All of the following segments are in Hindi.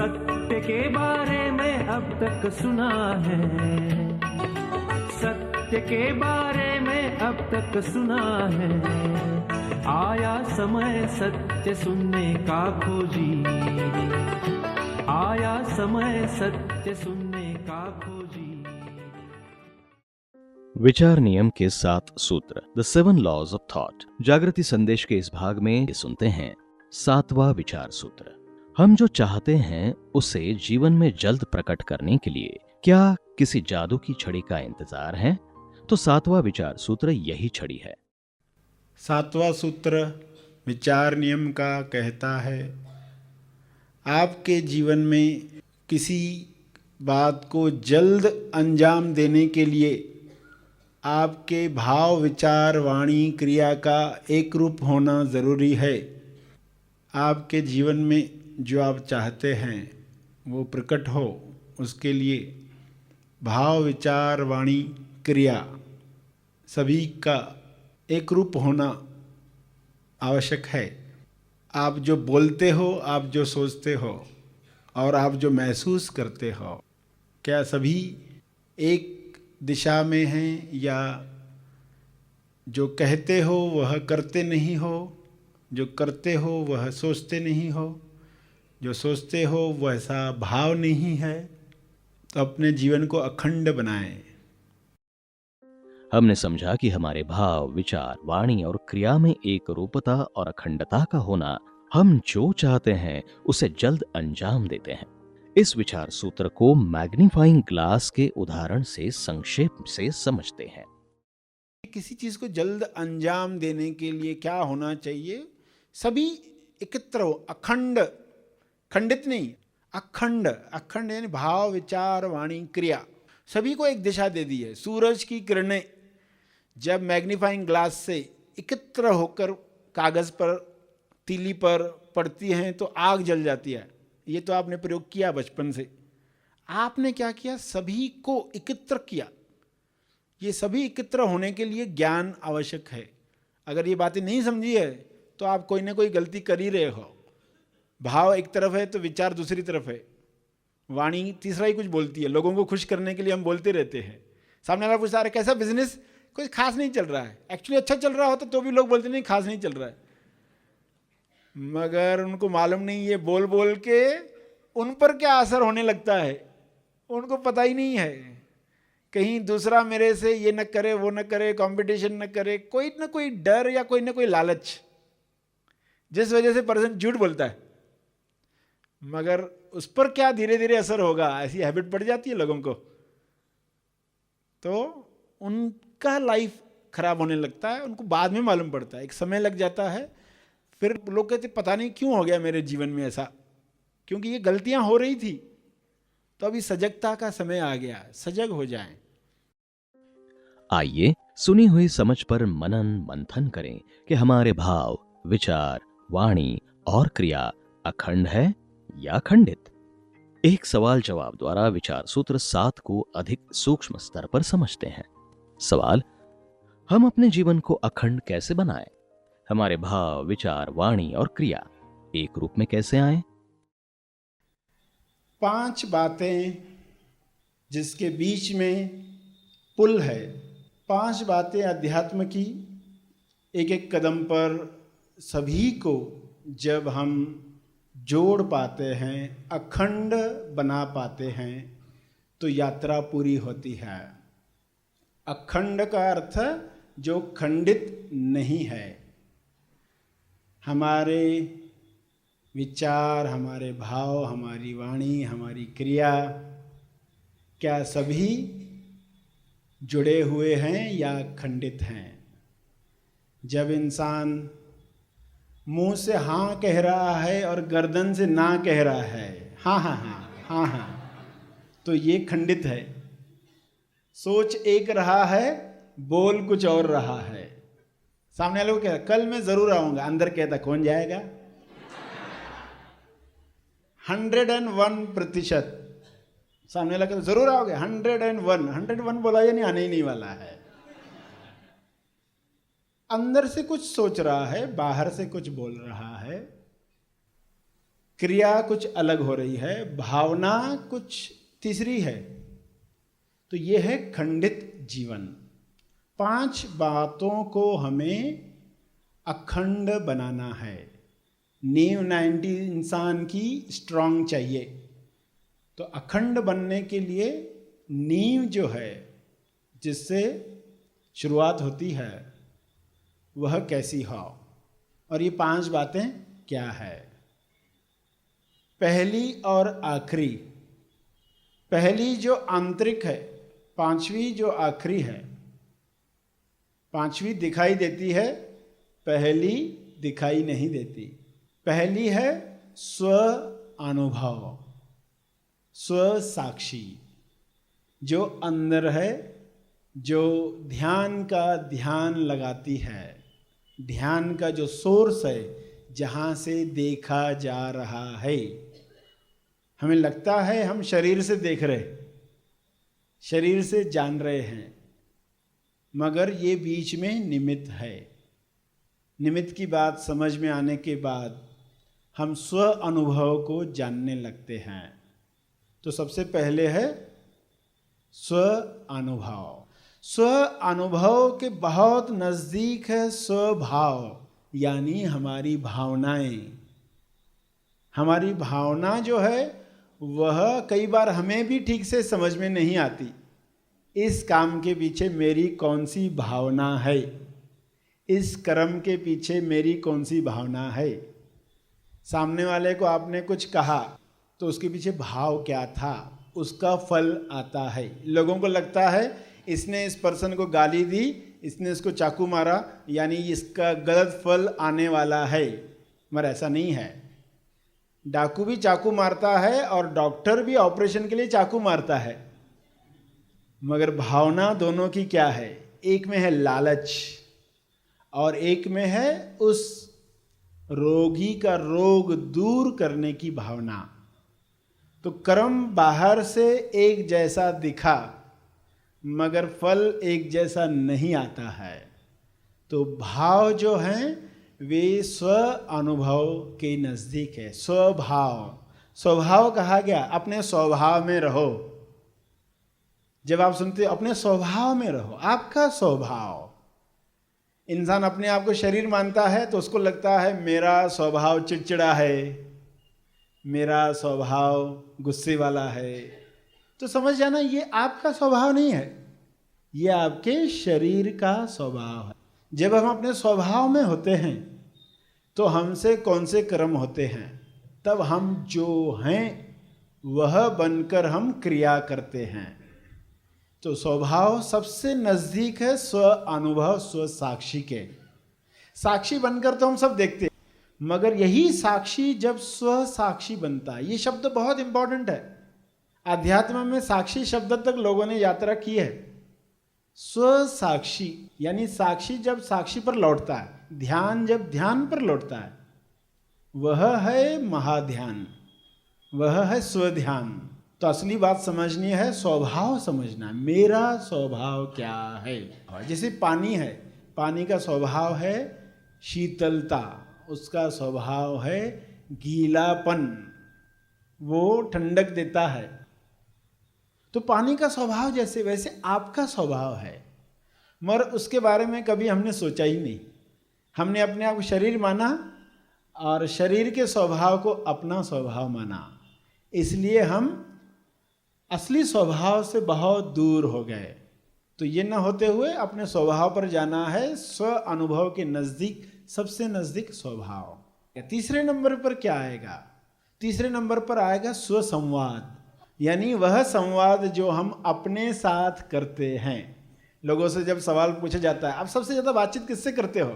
सत्य के बारे में अब तक सुना है, सत्य के बारे में अब तक सुना है। आया समय सत्य सुनने का खोजी, आया समय सत्य सुनने का खोजी। विचार नियम के 7 सूत्र, द 7 लॉज ऑफ थॉट। जागृति संदेश के इस भाग में सुनते हैं 7वां विचार सूत्र। हम जो चाहते हैं उसे जीवन में जल्द प्रकट करने के लिए क्या किसी जादू की छड़ी का इंतजार है? तो 7वां विचार सूत्र यही छड़ी है। 7वां सूत्र विचार नियम का कहता है, आपके जीवन में किसी बात को जल्द अंजाम देने के लिए आपके भाव, विचार, वाणी, क्रिया का एक रूप होना ज़रूरी है। आपके जीवन में जो आप चाहते हैं वो प्रकट हो, उसके लिए भाव, विचार, वाणी, क्रिया सभी का एक रूप होना आवश्यक है। आप जो बोलते हो, आप जो सोचते हो और आप जो महसूस करते हो, क्या सभी एक दिशा में हैं, या जो कहते हो वह करते नहीं हो, जो करते हो वह सोचते नहीं हो, जो सोचते हो वैसा भाव नहीं है? तो अपने जीवन को अखंड बनाएं। हमने समझा कि हमारे भाव, विचार, वाणी और क्रिया में एक रूपता और अखंडता का होना हम जो चाहते हैं उसे जल्द अंजाम देते हैं। इस विचार सूत्र को मैग्नीफाइंग ग्लास के उदाहरण से संक्षेप से समझते हैं। किसी चीज को जल्द अंजाम देने के लिए क्या होना चाहिए? सभी एकत्र हो, अखंड, खंडित नहीं, अखंड। अखंड यानी भाव, विचार, वाणी, क्रिया सभी को एक दिशा दे दी है। सूरज की किरणें जब मैग्नीफाइंग ग्लास से एकत्र होकर कागज पर, तीली पर पड़ती हैं तो आग जल जाती है। ये तो आपने प्रयोग किया बचपन से। आपने क्या किया? सभी को एकत्र किया। ये सभी एकत्र होने के लिए ज्ञान आवश्यक है। अगर ये बातें नहीं समझी है तो आप कोई ना कोई गलती कर ही रहे हो। भाव एक तरफ है तो विचार दूसरी तरफ है, वाणी तीसरा ही कुछ बोलती है। लोगों को खुश करने के लिए हम बोलते रहते हैं। सामने वाला पूछता है कैसा बिजनेस? कुछ खास नहीं चल रहा है। एक्चुअली अच्छा चल रहा होता तो भी लोग बोलते नहीं, खास नहीं चल रहा है। मगर उनको मालूम नहीं, ये बोल बोल के उन पर क्या असर होने लगता है उनको पता ही नहीं है। कहीं दूसरा मेरे से ये न करे, वो न करे, कंपटीशन न करे, कोई ना कोई डर या कोई ना कोई लालच, जिस वजह से पर्सन झूठ बोलता है। मगर उस पर क्या धीरे धीरे असर होगा, ऐसी हैबिट पड़ जाती है लोगों को, तो उनका लाइफ खराब होने लगता है। उनको बाद में मालूम पड़ता है, एक समय लग जाता है। फिर लोग कहते पता नहीं क्यों हो गया मेरे जीवन में ऐसा, क्योंकि ये गलतियां हो रही थी। तो अभी सजगता का समय आ गया, सजग हो जाएं। आइए सुनी हुई समझ पर मनन मंथन करें कि हमारे भाव, विचार, वाणी और क्रिया अखंड है या खंडित। एक सवाल जवाब द्वारा विचार सूत्र 7 को अधिक सूक्ष्म स्तर पर समझते हैं। सवाल, हम अपने जीवन को अखंड कैसे बनाएं? हमारे भाव, विचार, वाणी और क्रिया एक रूप में कैसे आए? 5 बातें जिसके बीच में पुल है, 5 बातें अध्यात्म की। एक एक कदम पर सभी को जब हम जोड़ पाते हैं, अखंड बना पाते हैं, तो यात्रा पूरी होती है। अखंड का अर्थ जो खंडित नहीं है। हमारे विचार, हमारे भाव, हमारी वाणी, हमारी क्रिया, क्या सभी जुड़े हुए हैं या खंडित हैं? जब इंसान मुंह से हाँ कह रहा है और गर्दन से ना कह रहा है, हाँ हाँ हाँ हाँ हाँ, तो ये खंडित है। सोच एक रहा है, बोल कुछ और रहा है। सामने वाले को कहता कल मैं जरूर आऊंगा, अंदर कहता कौन जाएगा? 101%। सामने वाला कहता जरूर आओगे, 101 बोला या नहीं, आने ही नहीं वाला है। अंदर से कुछ सोच रहा है, बाहर से कुछ बोल रहा है। क्रिया कुछ अलग हो रही है, भावना कुछ तीसरी है। तो ये है खंडित जीवन। 5 बातों को हमें अखंड बनाना है। नींव 90 इंसान की स्ट्रांग चाहिए। तो अखंड बनने के लिए नींव जो है, जिससे शुरुआत होती है, वह कैसी हो। और ये 5 बातें क्या है? पहली और आखिरी। पहली जो आंतरिक है, 5वीं जो आखिरी है। 5वीं दिखाई देती है, पहली दिखाई नहीं देती। पहली है स्व अनुभव, स्व साक्षी, जो अंदर है, जो ध्यान का ध्यान लगाती है, ध्यान का जो सोर्स है, जहाँ से देखा जा रहा है। हमें लगता है हम शरीर से देख रहे, शरीर से जान रहे हैं, मगर ये बीच में निमित्त है। निमित्त की बात समझ में आने के बाद हम स्व अनुभव को जानने लगते हैं। तो सबसे पहले है स्व अनुभव। स्व अनुभव के बहुत नज़दीक है स्वभाव, यानी हमारी भावनाएं। हमारी भावना जो है वह कई बार हमें भी ठीक से समझ में नहीं आती। इस काम के पीछे मेरी कौन सी भावना है, इस कर्म के पीछे मेरी कौन सी भावना है। सामने वाले को आपने कुछ कहा तो उसके पीछे भाव क्या था, उसका फल आता है। लोगों को लगता है इसने इस पर्सन को गाली दी, इसने इसको चाकू मारा, यानी इसका गलत फल आने वाला है, मगर ऐसा नहीं है। डाकू भी चाकू मारता है और डॉक्टर भी ऑपरेशन के लिए चाकू मारता है, मगर भावना दोनों की क्या है? एक में है लालच और एक में है उस रोगी का रोग दूर करने की भावना। तो कर्म बाहर से एक जैसा दिखा, मगर फल एक जैसा नहीं आता है। तो भाव जो हैं वे स्व अनुभव के नज़दीक है। स्वभाव, स्वभाव कहा गया, अपने स्वभाव में रहो। जब आप सुनते हो अपने स्वभाव में रहो, आपका स्वभाव। इंसान अपने आप को शरीर मानता है तो उसको लगता है मेरा स्वभाव चिड़चिड़ा है, मेरा स्वभाव गुस्से वाला है। तो समझ जाना ये आपका स्वभाव नहीं है, ये आपके शरीर का स्वभाव है। जब हम अपने स्वभाव में होते हैं तो हमसे कौन से कर्म होते हैं? तब हम जो हैं वह बनकर हम क्रिया करते हैं। तो स्वभाव सबसे नज़दीक है स्व अनुभव, स्व साक्षी के। साक्षी बनकर तो हम सब देखते हैं, मगर यही साक्षी जब स्व साक्षी बनता है, ये शब्द बहुत इंपॉर्टेंट है। अध्यात्म में साक्षी शब्द तक लोगों ने यात्रा की है। स्व साक्षी यानी साक्षी जब साक्षी पर लौटता है, ध्यान जब ध्यान पर लौटता है, वह है महाध्यान, वह है स्वध्यान। तो असली बात समझनी है, स्वभाव समझना, मेरा स्वभाव क्या है। जैसे पानी है, पानी का स्वभाव है शीतलता, उसका स्वभाव है गीलापन, वो ठंडक देता है। तो पानी का स्वभाव जैसे वैसे आपका स्वभाव है, मगर उसके बारे में कभी हमने सोचा ही नहीं। हमने अपने आप को शरीर माना और शरीर के स्वभाव को अपना स्वभाव माना, इसलिए हम असली स्वभाव से बहुत दूर हो गए। तो ये न होते हुए अपने स्वभाव पर जाना है, स्व अनुभव के नज़दीक, सबसे नज़दीक स्वभाव। तीसरे नंबर पर क्या आएगा? तीसरे नंबर पर आएगा स्व संवाद, यानी वह संवाद जो हम अपने साथ करते हैं। लोगों से जब सवाल पूछा जाता है आप सबसे ज़्यादा बातचीत किससे करते हो,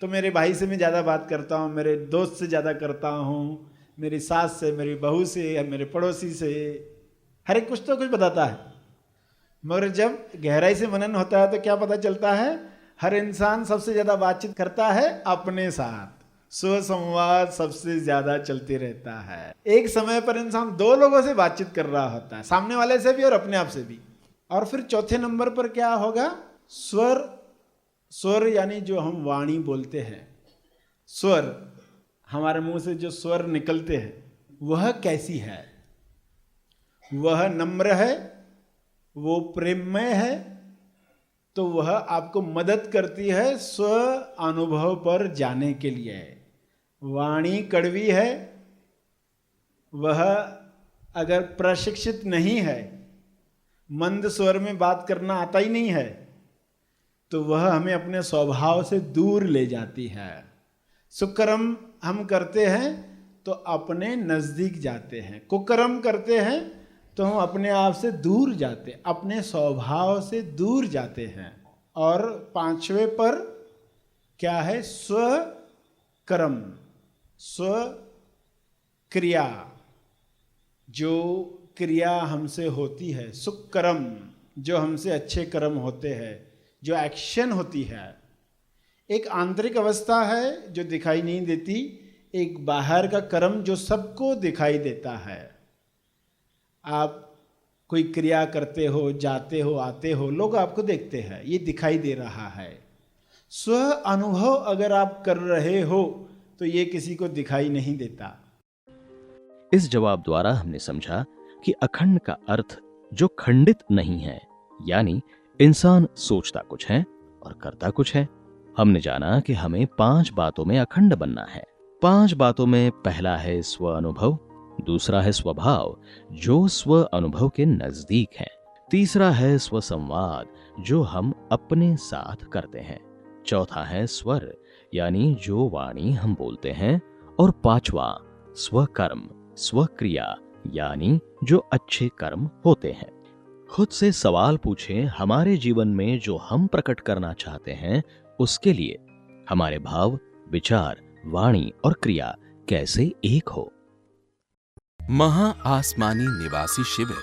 तो मेरे भाई से मैं ज़्यादा बात करता हूँ, मेरे दोस्त से ज़्यादा करता हूँ, मेरी सास से, मेरी बहू से, या मेरे पड़ोसी से। हर एक कुछ तो कुछ बताता है, मगर जब गहराई से मनन होता है तो क्या पता चलता है? हर इंसान सबसे ज़्यादा बातचीत करता है अपने साथ। स्व संवाद सबसे ज़्यादा चलते रहता है। एक समय पर इंसान 2 लोगों से बातचीत कर रहा होता है, सामने वाले से भी और अपने आप से भी। और फिर चौथे नंबर पर क्या होगा? स्वर। स्वर यानी जो हम वाणी बोलते हैं, स्वर, हमारे मुंह से जो स्वर निकलते हैं, वह कैसी है? वह नम्र है, वो प्रेममय है, तो वह आपको मदद करती है स्व अनुभव पर जाने के लिए। वाणी कड़वी है, वह अगर प्रशिक्षित नहीं है, मंद स्वर में बात करना आता ही नहीं है, तो वह हमें अपने स्वभाव से दूर ले जाती है। सुकर्म हम करते हैं तो अपने नजदीक जाते हैं, कुकर्म करते हैं तो हम अपने आप से दूर जाते, अपने स्वभाव से दूर जाते हैं। और पांचवें पर क्या है? स्वकर्म, स्वक्रिया, जो क्रिया हमसे होती है, सुकर्म जो हमसे अच्छे कर्म होते हैं, जो एक्शन होती है। एक आंतरिक अवस्था है जो दिखाई नहीं देती, एक बाहर का कर्म जो सबको दिखाई देता है। आप कोई क्रिया करते हो, जाते हो, आते हो, लोग आपको देखते हैं, ये दिखाई दे रहा है। स्व अनुभव अगर आप कर रहे हो तो ये किसी को दिखाई नहीं देता। इस जवाब द्वारा हमने समझा कि अखंड का अर्थ जो खंडित नहीं है, यानी इंसान सोचता कुछ है और करता कुछ है। हमने जाना कि हमें 5 बातों में अखंड बनना है। 5 बातों में पहला है स्व अनुभव, दूसरा है स्वभाव जो स्व अनुभव के नजदीक है, तीसरा है स्व संवाद जो हम अपने साथ करते हैं, चौथा है स्वर यानी जो वाणी हम बोलते हैं, और 5वां स्वकर्म, स्वक्रिया यानी जो अच्छे कर्म होते हैं। खुद से सवाल पूछें, हमारे जीवन में जो हम प्रकट करना चाहते हैं उसके लिए हमारे भाव, विचार, वाणी और क्रिया कैसे एक हो। महा आसमानी निवासी शिविर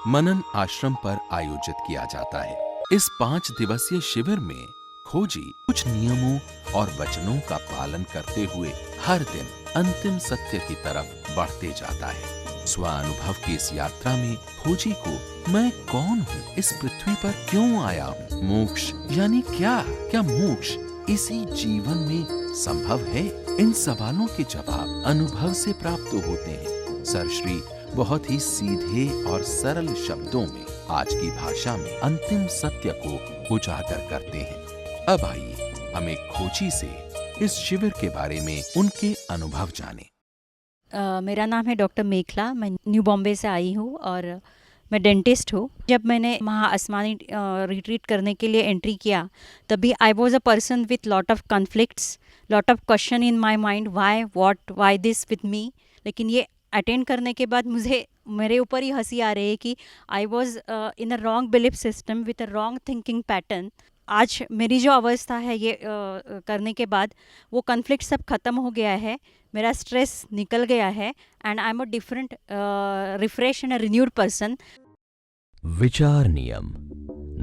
मनन आश्रम पर आयोजित किया जाता है। इस 5 दिवसीय शिविर में खोजी कुछ नियमों और वचनों का पालन करते हुए हर दिन अंतिम सत्य की तरफ बढ़ते जाता है। स्वानुभव की इस यात्रा में खोजी को मैं कौन हूँ, इस पृथ्वी पर क्यों आया हूँ, मोक्ष यानी क्या मोक्ष इसी जीवन में संभव है? इन सवालों के जवाब अनुभव से प्राप्त होते हैं। सरश्री बहुत ही सीधे और सरल शब्दों में आज की भाषा में अंतिम सत्य को उजागर करते हैं। अब आइए हम एक खोजी से इस शिविर के बारे में उनके अनुभव जानें। मेरा नाम है डॉक्टर मेखला, मैं न्यू बॉम्बे से आई हूँ और मैं डेंटिस्ट हूँ। जब मैंने महा आसमानी रिट्रीट करने के लिए एंट्री किया, तभी I was a person with lot of conflicts, lot of question in my mind, why this with me. लेकिन ये अटेंड करने के बाद मुझे मेरे ऊपर ही हंसी आ रही है कि I was in a wrong belief system with a wrong thinking pattern. आज मेरी जो अवस्था है ये करने के बाद वो कॉन्फ्लिक्ट सब खत्म हो गया है, मेरा स्ट्रेस निकल गया है and I am a different refresh and renewed person. विचार नियम,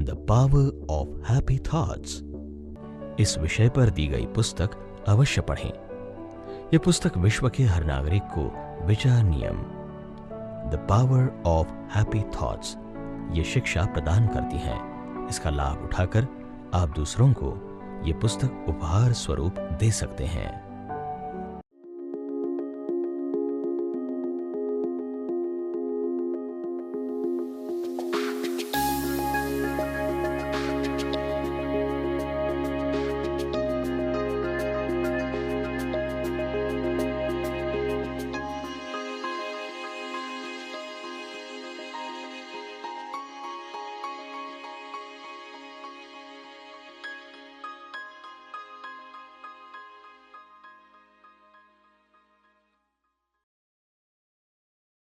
the power of happy thoughts, इस विषय पर दी गई पुस्तक अवश्य पढ़ें। यह पुस्तक विश्व के हर नागरिक को विचार नियम, the power of happy thoughts, ये शिक्षा प्रदान करती है। इसका लाभ उठाकर आप दूसरों को ये पुस्तक उपहार स्वरूप दे सकते हैं।